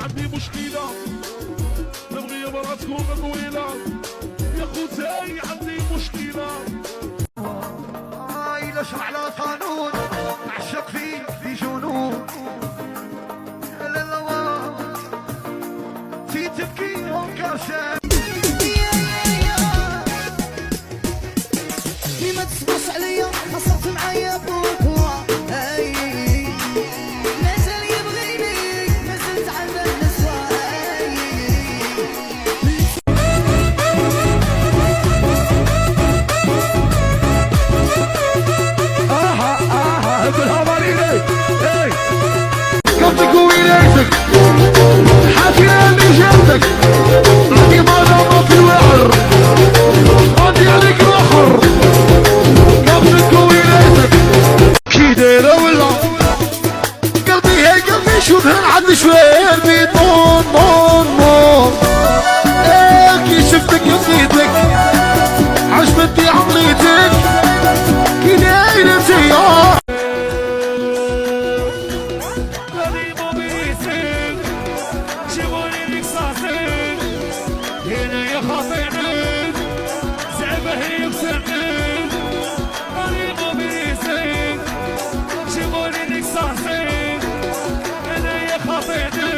عندي مشكلة نبغي مرة تكون طويلة يا خوتاي عندي مشكلة. يلشع على قانون عشق فيه في جنون في تبكي وكاشات ما تصبرش عليا خاصك معايا بوكوا مازال يبغيني مازال تعبان نسوى بالهضر إليك قلبك ويليتك حافية من جنبك عندي ظلمة في الوعر عندي عليك الأخر قلبك ويليتك كي دايرة ولا قلبي هي قلبي شوفها نعد شوية بيطون نون نون كي شفتك نسيتك عجبتني عمريتك كي دايرة سيارة هنا يا خاطئني زعبه يكسرني قريب بيسي جيبوني نكساسي هنا يا خاطئني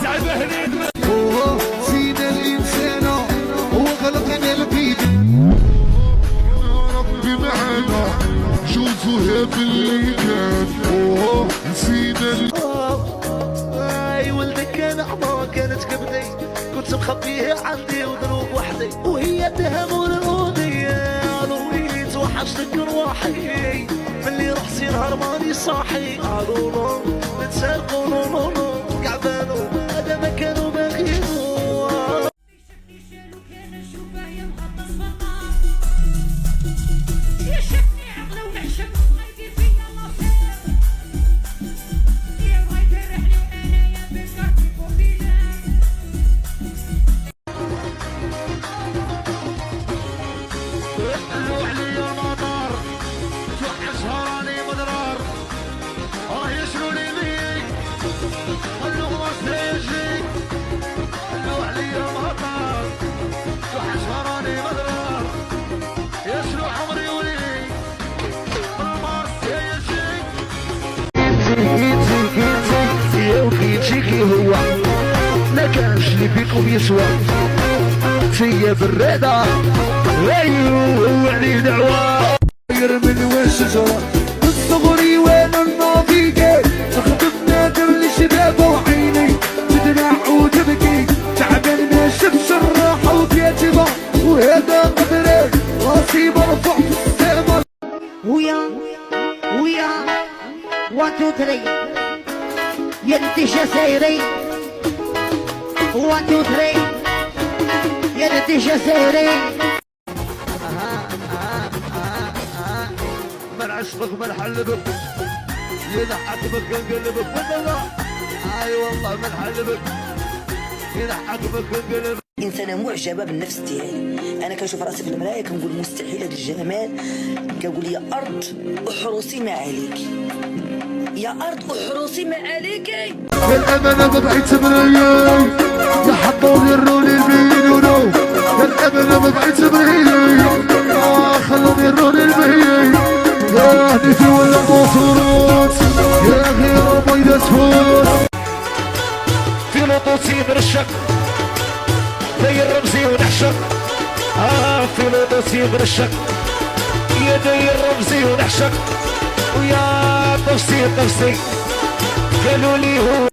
زعبه ندمي فينا الإنسان وغلقنا البيت يا ربي معنا شوفوها باللي كان نسينا ولدك كان حمار كانت كبدي كنت مخبيها عندي وضروب وحدي وهي تهمون الأغنية ضروري توحشتك روحي ملي رحتي نهار ماني صاحي عالولو نتسارقو نونو كعبانو هذا ما كانوا باغينو قالوا عليا مطر توحش هراني مضرار يشروا لي بيك قالوا مستيجي قالوا عليا مطر توحش هراني مضرار يشروا حمري وليك بالمار يجيك يا وكيتشيكي هو ما كانش اللي بيكم يسوى فيا بالرضا ايوه علي دعوة غير من وين شجرة من صغري وانا الناضية خدمنا دم الشباب وعيني تدمع وتبكي تعبان ما شفش الراحة وكاتبة وهذا قدري راسي مرفوع في السما ويا 1 2 3 يا انت جزائري 1 2 3 يا انت جزائري من عشقك من حلبك يضحك بك انقلبك والله اي والله من حلبك يضحك بك انقلبك. انسانه معجبه بالنفس ديالي، انا كنشوف راسي في المرايه كنقول مستحيل هذا الجمال، كنقول يا ارض احرسي ما عليك، يا ارض احرسي ما عليك. الامانه ما بغيت تبريي يحطوني الرولي البينونو الامانه ما بغيت تبريي خلوني الرولي البينونو يا هنيفي ولا الموصولات يا غير بيضة تفوت في لطوسي مرشق داير رمزي ونحشق في لطوسي مرشق يا داير رمزي ونحشق ويا طفسي قالوا لي هو